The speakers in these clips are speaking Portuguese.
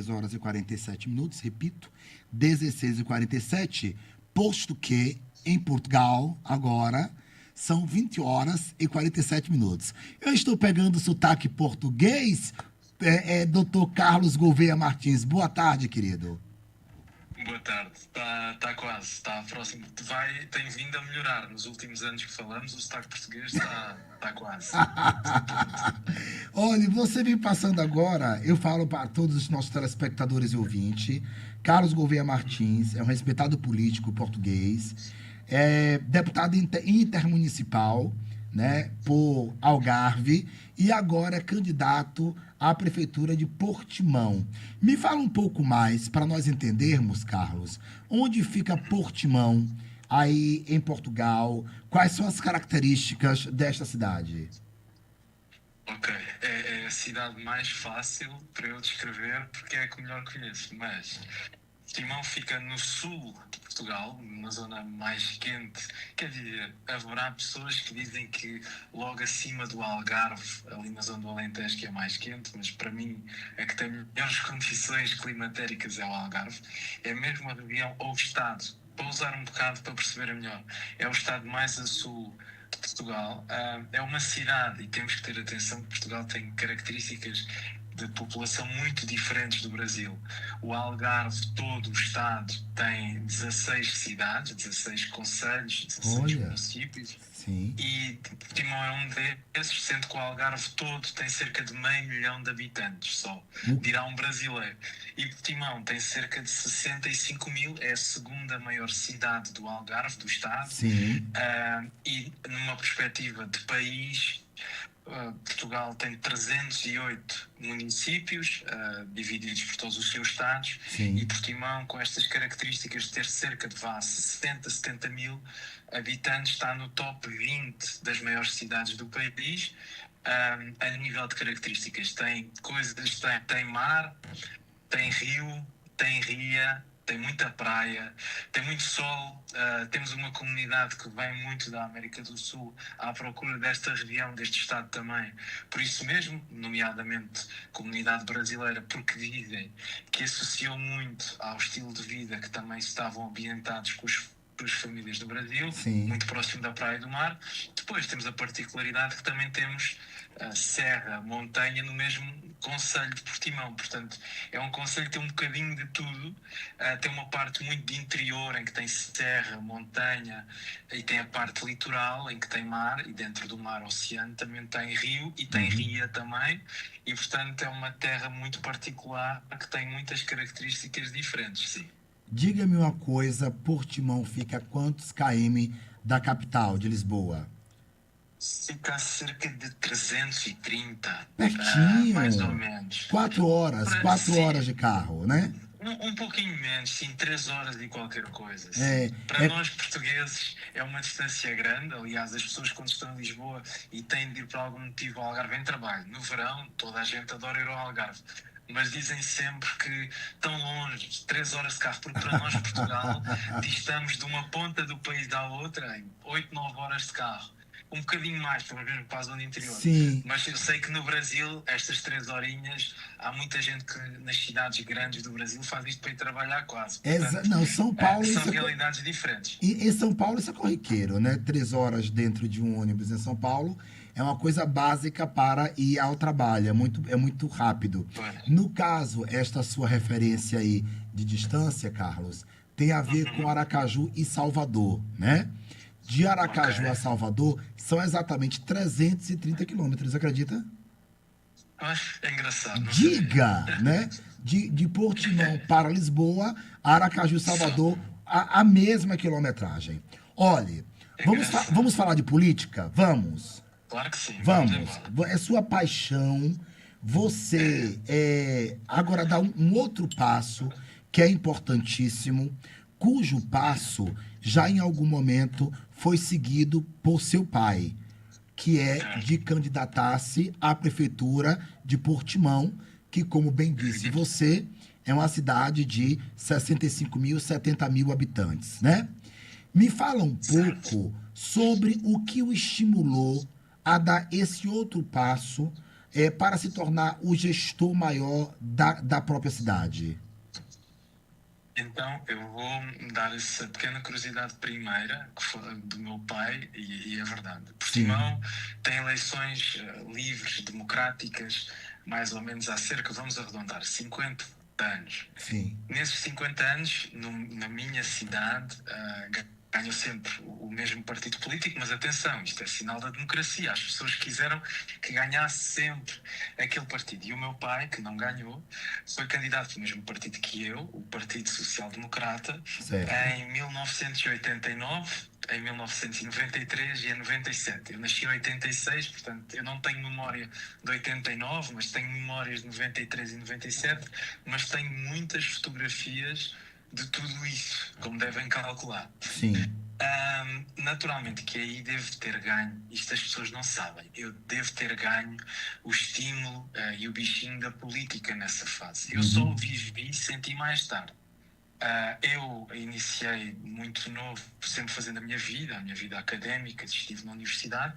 horas e 47 minutos, repito, 16h47, posto que em Portugal, agora, são 20 horas e 47 minutos. Eu estou pegando o sotaque português, doutor Carlos Gouveia Martins. Boa tarde, querido. Boa tarde, está quase, está próximo. Tem vindo a melhorar. Nos últimos anos que falamos, o sotaque português está quase. Olha, você vem passando agora, eu falo para todos os nossos telespectadores e ouvintes, Carlos Gouveia Martins é um respeitado político português, é deputado intermunicipal, né, por Algarve, e agora é candidato à prefeitura de Portimão. Me fala um pouco mais, para nós entendermos, Carlos, onde fica Portimão, aí em Portugal, quais são as características desta cidade? Ok, é a cidade mais fácil para eu descrever porque é a que melhor conheço, mas Timão fica no sul de Portugal, na zona mais quente. Quer dizer, haverá pessoas que dizem que logo acima do Algarve, ali na zona do Alentejo, que é mais quente, mas para mim a que tem melhores condições climatéricas é o Algarve. É mesmo a região ou o estado, para usar um bocado para perceber melhor, é o estado mais a sul de Portugal. É uma cidade, e temos que ter atenção que Portugal tem características de população muito diferentes do Brasil. O Algarve, todo o estado, tem 16 cidades, 16 concelhos, 16 Olha, municípios, sim. e Portimão é um desses, sendo que o Algarve todo tem cerca de 500.000 de habitantes só, O- dirá um brasileiro. E Portimão tem cerca de 65 mil, é a segunda maior cidade do Algarve, do estado, Sim. e numa perspectiva de país, Portugal tem 308 municípios, divididos por todos os seus estados, e Sim. Portimão, com estas características de ter cerca de 60, 70 mil habitantes, está no top 20 das maiores cidades do país. A nível de características, tem coisas, tem mar, tem rio, tem ria, tem muita praia, tem muito sol. Temos uma comunidade que vem muito da América do Sul à procura desta região, deste estado também. Por isso mesmo, nomeadamente comunidade brasileira, porque dizem que associou muito ao estilo de vida que também estavam ambientados com as famílias do Brasil, Sim. muito próximo da praia e do mar. Depois temos a particularidade que também temos serra, montanha no mesmo concelho de Portimão. Portanto, é um concelho que tem um bocadinho de tudo. Tem uma parte muito de interior, em que tem serra, montanha, e tem a parte litoral, em que tem mar, e dentro do mar, oceano, também tem rio, e tem Uhum. ria também. E, portanto, é uma terra muito particular, que tem muitas características diferentes, sim. Diga-me uma coisa, Portimão fica a quantos km da capital de Lisboa? Fica a cerca de 330, mais ou Pertinho. menos. 4 horas, quatro Sim, horas de carro, né? um pouquinho menos, sim, 3 horas e qualquer coisa, sim. É, Para é, nós portugueses é uma distância grande. Aliás, as pessoas quando estão em Lisboa e têm de ir por algum motivo ao Algarve em trabalho, no verão toda a gente adora ir ao Algarve. Mas dizem sempre que tão longe, 3 horas de carro, porque para nós Portugal distamos de uma ponta do país à outra em 8, 9 horas de carro. Um bocadinho mais, pelo menos para a zona interior. sim. Mas eu sei que no Brasil, estas 3 horinhas, há muita gente que nas cidades grandes do Brasil faz isto para ir trabalhar quase. Portanto, Não, São Paulo, são realidades diferentes. em São Paulo isso é corriqueiro, né? 3 horas dentro de um ônibus em São Paulo é uma coisa básica para ir ao trabalho, é muito rápido. Pois. No caso, esta sua referência aí de distância, Carlos, tem a ver com Aracaju e Salvador, né? De Ok. Aracaju a Salvador são exatamente 330 quilômetros, acredita? É engraçado, não sabia. Diga, né? De Portimão para Lisboa, Aracaju e Só. Salvador, a mesma quilometragem. Olhe, É engraçado. vamos falar de política? Vamos. Claro que sim, vamos Vamos. embora. É sua paixão. Você agora dá um outro passo que é importantíssimo, cujo passo já em algum momento foi seguido por seu pai, que é de Certo. candidatar-se à prefeitura de Portimão, que, como bem disse você, é uma cidade de 65 mil, 70 mil habitantes, né? Me fala um Certo. pouco sobre o que o estimulou a dar esse outro passo para se tornar o gestor maior da própria cidade? Então, eu vou dar essa pequena curiosidade primeira, que foi do meu pai, e é verdade. Sim, Portimão tem eleições livres, democráticas, mais ou menos há cerca, vamos arredondar, 50 anos. sim, Nesses 50 anos, na minha cidade, ganhou sempre o mesmo partido político, mas atenção, isto é sinal da democracia. As pessoas quiseram que ganhasse sempre aquele partido. E o meu pai, que não ganhou, foi candidato ao mesmo partido que eu, o Partido Social Democrata, certo. em 1989, em 1993 e em 97. Eu nasci em 86, portanto, eu não tenho memória de 89, mas tenho memórias de 93 e 97, mas tenho muitas fotografias de tudo isso, como devem calcular. Sim. Naturalmente que aí devo ter ganho, isto as pessoas não sabem, eu devo ter ganho o estímulo e o bichinho da política nessa fase. Eu só o Uhum. vivi e senti mais tarde. Eu iniciei muito novo, sempre fazendo a minha vida académica, estive na universidade,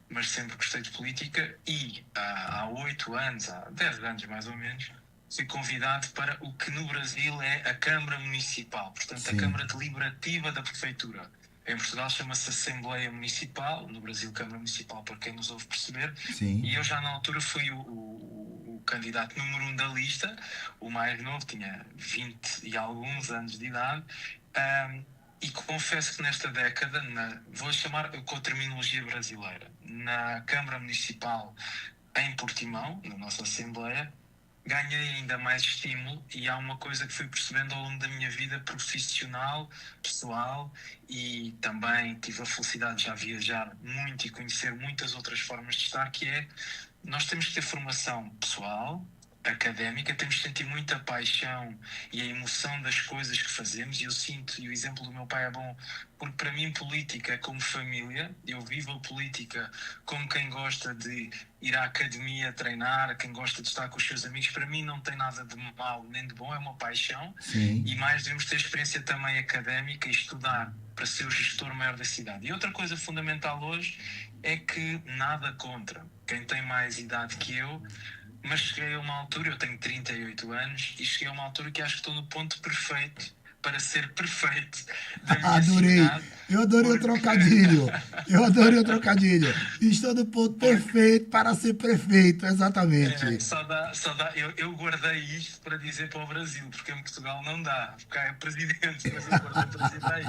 mas sempre gostei de política e há 8 anos, há 10 anos mais ou menos, fui convidado para o que no Brasil é a Câmara Municipal, portanto a Sim, Câmara Deliberativa da Prefeitura. Em Portugal chama-se Assembleia Municipal, no Brasil Câmara Municipal, para quem nos ouve perceber, sim. e eu já na altura fui o candidato número 1 da lista, o mais novo, tinha 20 e alguns anos de idade, e confesso que nesta década, vou chamar com a terminologia brasileira, na Câmara Municipal em Portimão, na nossa Assembleia, ganhei ainda mais estímulo e há uma coisa que fui percebendo ao longo da minha vida profissional, pessoal, e também tive a felicidade de já viajar muito e conhecer muitas outras formas de estar, que é, nós temos que ter formação pessoal, académica, temos que sentir muita paixão e a emoção das coisas que fazemos, e eu sinto, e o exemplo do meu pai é bom, porque para mim política é como família, eu vivo a política como quem gosta de ir à academia treinar, quem gosta de estar com os seus amigos. Para mim não tem nada de mal nem de bom, é uma paixão, Sim. e mais devemos ter experiência também académica e estudar para ser o gestor maior da cidade. E outra coisa fundamental hoje é que nada contra quem tem mais idade que eu, mas cheguei a uma altura, eu tenho 38 anos, e cheguei a uma altura que acho que estou no ponto perfeito para ser perfeito da minha Adorei. cidade, Eu adorei o porque trocadilho. Eu adorei o trocadilho. Estou no ponto porque perfeito para ser prefeito, exatamente. eu guardei isto para dizer para o Brasil, porque em Portugal não dá, porque é presidente, mas eu guardei para dizer para aí.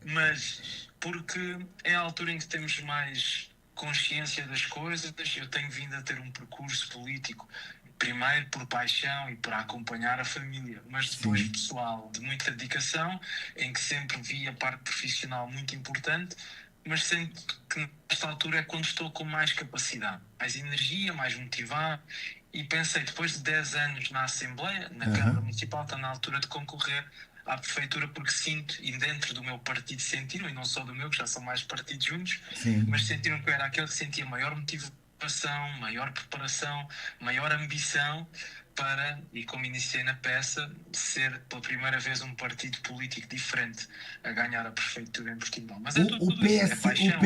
Mas porque é a altura em que temos mais consciência das coisas, eu tenho vindo a ter um percurso político, primeiro por paixão e para acompanhar a família, mas depois Sim, pessoal, de muita dedicação, em que sempre vi a parte profissional muito importante, mas sempre que nesta altura é quando estou com mais capacidade, mais energia, mais motivado, e pensei, depois de 10 anos na Assembleia, na Câmara aham, Municipal, está na altura de concorrer à Prefeitura, porque sinto, e dentro do meu partido sentiram, e não só do meu, que já são mais partidos juntos, mas sim. sentiram que eu era aquele que sentia maior motivação, maior preparação, maior ambição para, e como iniciei na peça, ser pela primeira vez um partido político diferente a ganhar a prefeitura em Portugal. Mas é O tudo isso, é PS, o paixão, é emoção.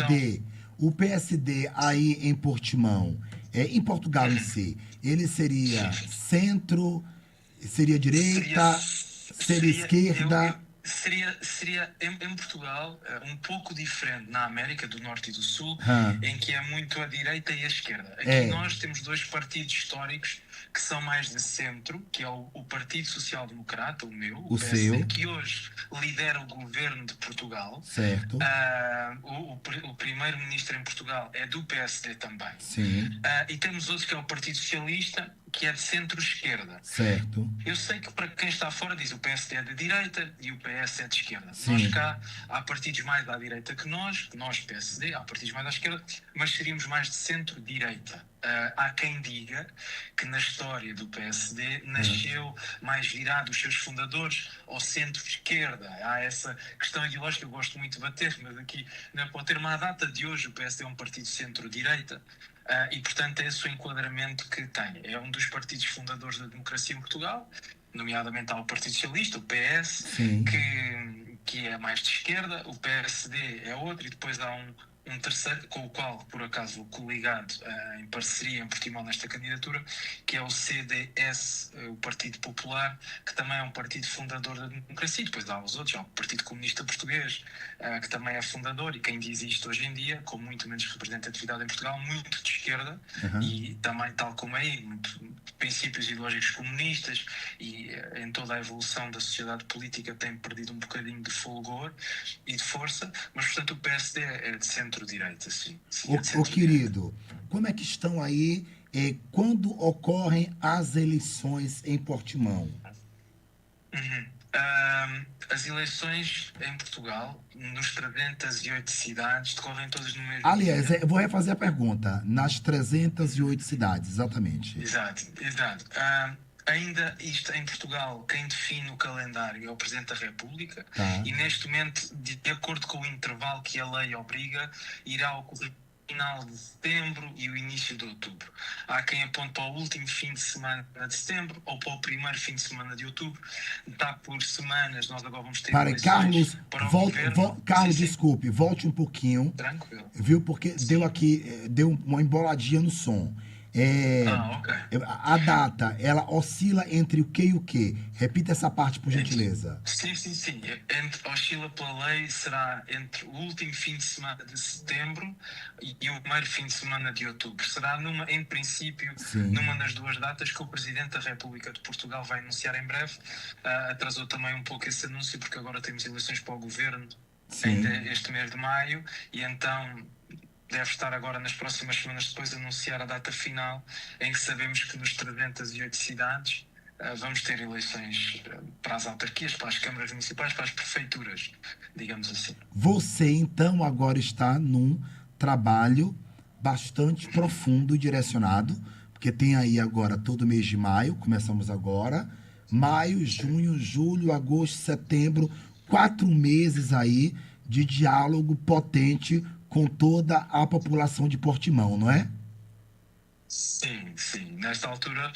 PSD, o PSD aí em Portimão, em Portugal em si, ele Sim, seria sim. centro, seria Seria, direita, seria esquerda? seria em Portugal um pouco diferente na América do Norte e do Sul, Hã, em que é muito a direita e a esquerda. Aqui é, nós temos dois partidos históricos que são mais de centro, que é o Partido Social Democrata, o meu, o o PSD, seu, que hoje lidera o governo de Portugal. certo? O primeiro-ministro em Portugal é do PSD também. Sim, E temos outro que é o Partido Socialista, que é de centro-esquerda. certo. Eu sei que para quem está fora diz o PSD é de direita e o PS é de esquerda. Nós Sim, cá há partidos mais à direita que nós PSD, há partidos mais à esquerda, mas seríamos mais de centro-direita. Há quem diga que na história do PSD hã, nasceu mais virado os seus fundadores ao centro-esquerda. Há essa questão ideológica que eu gosto muito de bater, mas aqui, não pode ter uma data de hoje, o PSD é um partido centro-direita. E, portanto, é esse o enquadramento que tem. É um dos partidos fundadores da democracia em Portugal, nomeadamente há o Partido Socialista, o PS, sim, que é mais de esquerda, o PSD é outro, e depois há um terceiro, com o qual, por acaso, vou coligado em parceria em Portimão nesta candidatura, que é o CDS, o Partido Popular, que também é um partido fundador da democracia. E depois há os outros, há o Partido Comunista Português, que também é fundador, e quem diz isto hoje em dia, com muito menos representatividade em Portugal, muito de esquerda, Aham. e também, tal como aí, muito princípios ideológicos comunistas, e em toda a evolução da sociedade política tem perdido um bocadinho de fulgor e de força, mas portanto o PSD é de centro-direita, sim. Sim, é de Ô, centro-direita. querido, como é que estão aí quando ocorrem as eleições em Portimão? Uhum. As eleições em Portugal, nos 308 cidades, decorrem todas no mesmo Aliás, dia. eu vou refazer a pergunta. Nas 308 cidades, exatamente. Exato, exato. Ainda isto em Portugal, quem define o calendário é o Presidente da República Tá? e neste momento, de acordo com o intervalo que a lei obriga, irá ocorrer o final de setembro e o início de outubro. Há quem aponte para o último fim de semana de setembro ou para o primeiro fim de semana de outubro. Está por semanas, nós agora vamos ter Para eleições Carlos, para o governo. Sim, Carlos, sim, desculpe, volte um pouquinho, tranquilo. viu? Porque deu Sim. aqui, deu uma emboladinha no som. É, Ok. a data, ela oscila entre o que e o que? Repita essa parte, por gentileza. Sim, sim, sim. Oscila pela lei, será entre o último fim de semana de setembro e o primeiro fim de semana de outubro. Será, em princípio, Sim, numa das duas datas que o Presidente da República de Portugal vai anunciar em breve. Atrasou também um pouco esse anúncio, porque agora temos eleições para o Governo ainda sim. este mês de maio, e então deve estar agora nas próximas semanas depois a anunciar a data final, em que sabemos que nos 308 cidades vamos ter eleições para as autarquias, para as câmaras municipais, para as prefeituras, digamos assim. Você, então, agora está num trabalho bastante profundo e direcionado, porque tem aí agora todo mês de maio, começamos agora, maio, junho, julho, agosto, setembro, 4 meses aí de diálogo potente com toda a população de Portimão, não é? Sim, sim. Nesta altura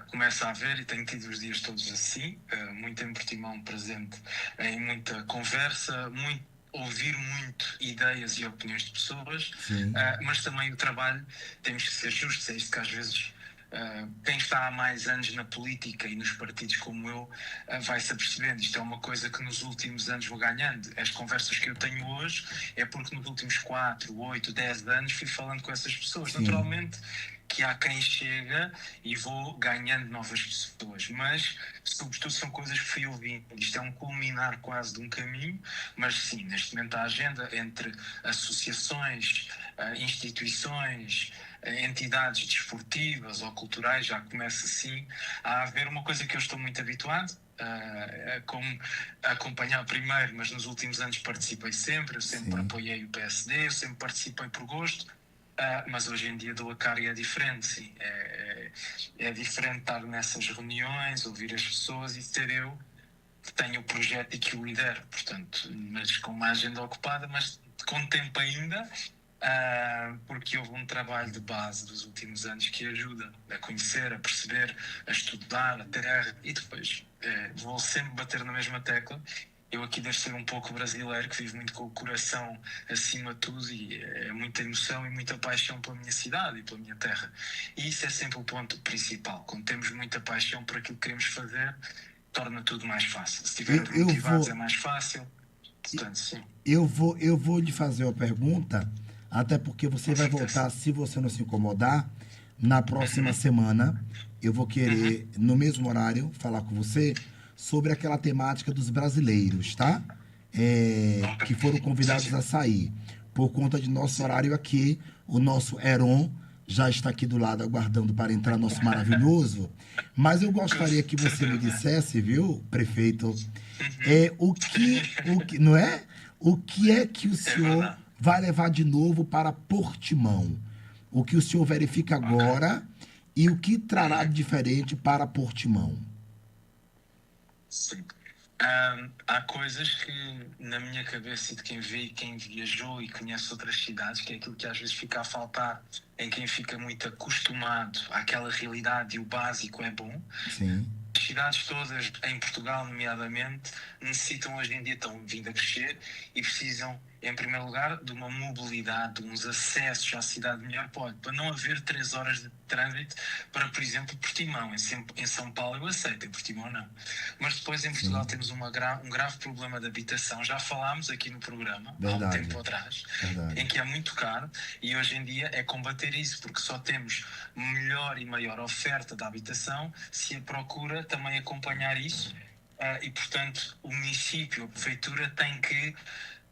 começa a haver, e tenho tido os dias todos assim, muito em Portimão presente, em muita conversa, ouvir muito ideias e opiniões de pessoas, Sim, mas também o trabalho, temos que ser justos, é isto que às vezes quem está há mais anos na política e nos partidos como eu vai-se apercebendo. Isto é uma coisa que nos últimos anos vou ganhando. As conversas que eu tenho hoje é porque nos últimos 4, 8, 10 anos fui falando com essas pessoas. sim. Naturalmente que há quem chega e vou ganhando novas pessoas, mas sobretudo são coisas que fui ouvindo. Isto é um culminar quase de um caminho, mas sim, neste momento a agenda entre associações, instituições, entidades desportivas ou culturais já começa sim a haver uma coisa que eu estou muito habituado, como acompanhar primeiro, mas nos últimos anos participei sempre, eu sempre Sim. apoiei o PSD, eu sempre participei por gosto. Mas hoje em dia dou a cara e é diferente, sim. É diferente estar nessas reuniões, ouvir as pessoas e ser eu que tenho o projeto e que o lidero. Portanto, mas com uma agenda ocupada, mas com tempo ainda, porque houve um trabalho de base dos últimos anos que ajuda a conhecer, a perceber, a estudar a terra e depois vou sempre bater na mesma tecla. Eu aqui devo ser um pouco brasileiro, que vive muito com o coração acima de tudo e é muita emoção e muita paixão pela minha cidade e pela minha terra. E isso é sempre o ponto principal. Quando temos muita paixão por aquilo que queremos fazer, torna tudo mais fácil. Se Eu, estivermos eu motivados é vou, mais fácil. Portanto, sim, eu vou lhe fazer uma pergunta, até porque você com vai certeza. voltar, se você não se incomodar, na próxima Uhum, semana. Eu vou uhum, querer, no mesmo horário, falar com você sobre aquela temática dos brasileiros, tá? ok. Que foram Sim, convidados sim, a sair. Por conta de nosso sim. horário aqui, o nosso Heron já está aqui do lado aguardando para entrar, nosso maravilhoso. Mas eu Com gostaria que você me certeza. dissesse, viu, prefeito, Uhum. não é? O que é que o É senhor verdade. vai levar de novo para Portimão? O que o senhor verifica Ok. agora e o que trará de Uhum. diferente para Portimão? Sim. Há coisas que na minha cabeça e de quem vê e quem viajou e conhece outras cidades, que é aquilo que às vezes fica a faltar em quem fica muito acostumado àquela realidade e o básico é bom. Sim, As cidades todas, em Portugal, nomeadamente, necessitam hoje em dia, estão vindo a crescer e precisam em primeiro lugar, de uma mobilidade, de uns acessos à cidade melhor, para não haver 3 horas de trânsito para, por exemplo, Portimão. Em São Paulo eu aceito, em Portimão não. Mas depois em Portugal temos um grave problema de habitação. Já falámos aqui no programa, há um tempo atrás, em que é muito caro, e hoje em dia é combater isso, porque só temos melhor e maior oferta de habitação se a procura também acompanhar isso. E, portanto, o município, a prefeitura, tem que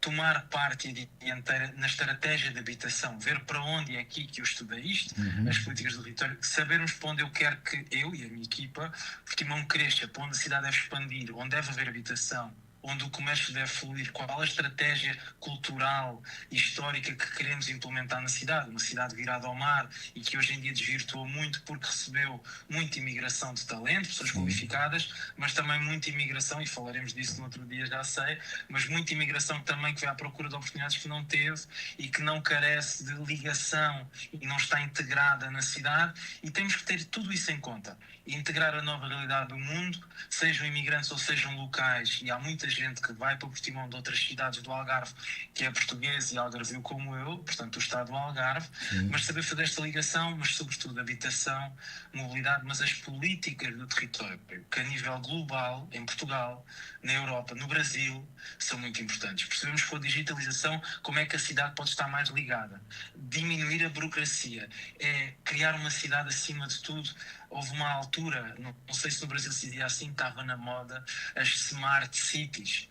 tomar parte dianteira na estratégia de habitação, ver para onde é aqui que eu estudei isto, as políticas do território, sabermos para onde eu quero que eu e a minha equipa, Portimão cresça, para onde a cidade deve expandir, onde deve haver habitação, onde o comércio deve fluir, qual a estratégia cultural e histórica que queremos implementar na cidade. Uma cidade virada ao mar e que hoje em dia desvirtuou muito porque recebeu muita imigração de talento, pessoas qualificadas, mas também muita imigração, e falaremos disso no outro dia, já sei, mas muita imigração também que vai à procura de oportunidades que não teve e que não carece de ligação e não está integrada na cidade, e temos que ter tudo isso em conta. Integrar a nova realidade do mundo, sejam imigrantes ou sejam locais, e há muita gente que vai para Portimão de outras cidades do Algarve, que é português e algarvio como eu, portanto o estado do Algarve, mas saber fazer esta ligação, mas sobretudo habitação, mobilidade, mas as políticas do território, que a nível global, em Portugal, na Europa, no Brasil, são muito importantes. Percebemos com a digitalização como é que a cidade pode estar mais ligada, diminuir a burocracia, é criar uma cidade acima de tudo. Houve uma altura, não sei se no Brasil se dizia assim, estava na moda as smart cities,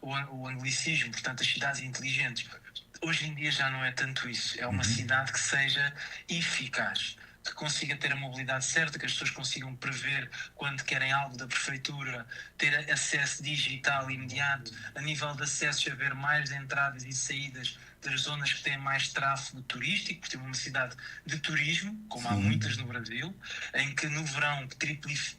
o anglicismo, portanto as cidades inteligentes. Hoje em dia já não é tanto isso, é uma cidade que seja eficaz, que consiga ter a mobilidade certa, que as pessoas consigam prever quando querem algo da prefeitura, ter acesso digital imediato, a nível de acessos, haver mais entradas e saídas das zonas que têm mais tráfego turístico, porque temos uma cidade de turismo, como há muitas no Brasil, em que no verão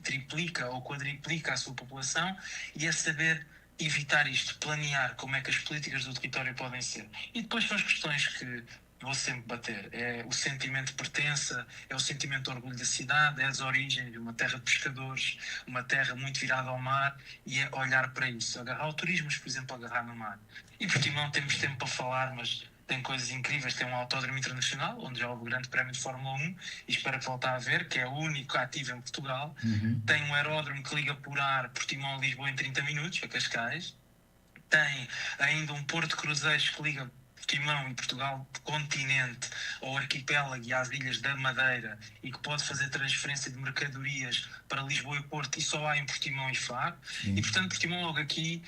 triplica ou quadriplica a sua população, e é saber evitar isto, planear como é que as políticas do território podem ser. E depois são as questões que vou sempre bater. É o sentimento de pertença, é o sentimento de orgulho da cidade, é as origens de uma terra de pescadores, uma terra muito virada ao mar, e é olhar para isso. Agarrar o turismo, mas, por exemplo, agarrar no mar. E Portimão temos tempo para falar, mas tem coisas incríveis. Tem um autódromo internacional, onde já houve o grande prémio de Fórmula 1, e espero que volte a haver, que é o único ativo em Portugal. Tem um aeródromo que liga por ar Portimão a Lisboa em 30 minutos, a Cascais. Tem ainda um porto de cruzeiros que liga Portimão e Portugal continente ao arquipélago e às ilhas da Madeira, e que pode fazer transferência de mercadorias para Lisboa e Porto, e só há em Portimão e Faro. E portanto Portimão, logo aqui,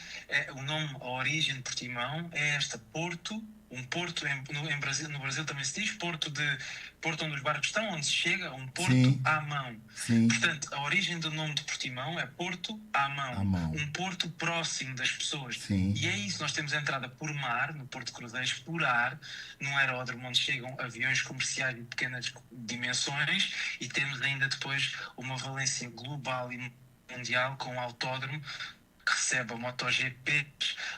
o nome, a origem de Portimão é esta: Porto, um porto no Brasil também se diz porto onde os barcos estão, onde se chega, um porto à mão. Portanto, a origem do nome de Portimão é Porto à mão. Um porto próximo das pessoas. E é isso, nós temos a entrada por mar, no Porto de Cruzeiros, por ar, num aeródromo onde chegam aviões comerciais de pequenas dimensões, e temos ainda depois uma valência global e mundial com o autódromo, que recebe a MotoGP,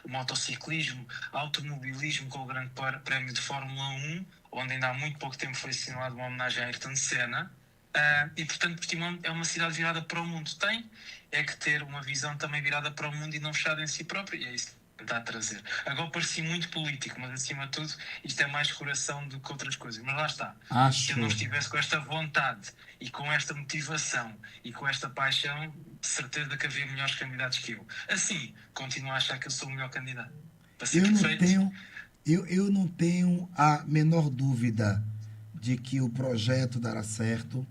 o motociclismo, automobilismo, com o grande prémio de Fórmula 1, onde ainda há muito pouco tempo foi assinalada uma homenagem a Ayrton Senna. E, portanto, Portimão é uma cidade virada para o mundo. Tem que ter uma visão também virada para o mundo e não fechada em si própria, e é isso que está a trazer. Agora pareci muito político, mas acima de tudo isto é mais coração do que outras coisas. Mas lá está. Se eu não estivesse com esta vontade e com esta motivação e com esta paixão, de certeza que havia melhores candidatos que eu. Assim, continuo a achar que eu sou o melhor candidato. Para ser perfeito. Eu não tenho a menor dúvida de que o projeto dará certo.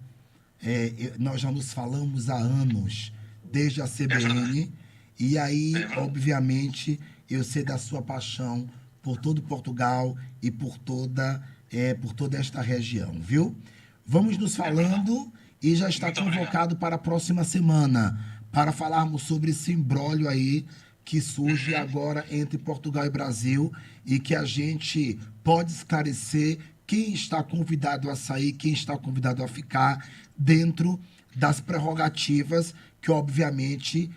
Nós já nos falamos há anos, desde a CBN, e aí, obviamente, eu sei da sua paixão por todo Portugal e por toda esta região, viu? Vamos nos falando, e já está convocado para a próxima semana, para falarmos sobre esse imbróglio aí que surge agora entre Portugal e Brasil, e que a gente pode esclarecer quem está convidado a sair, quem está convidado a ficar, dentro das prerrogativas que, obviamente,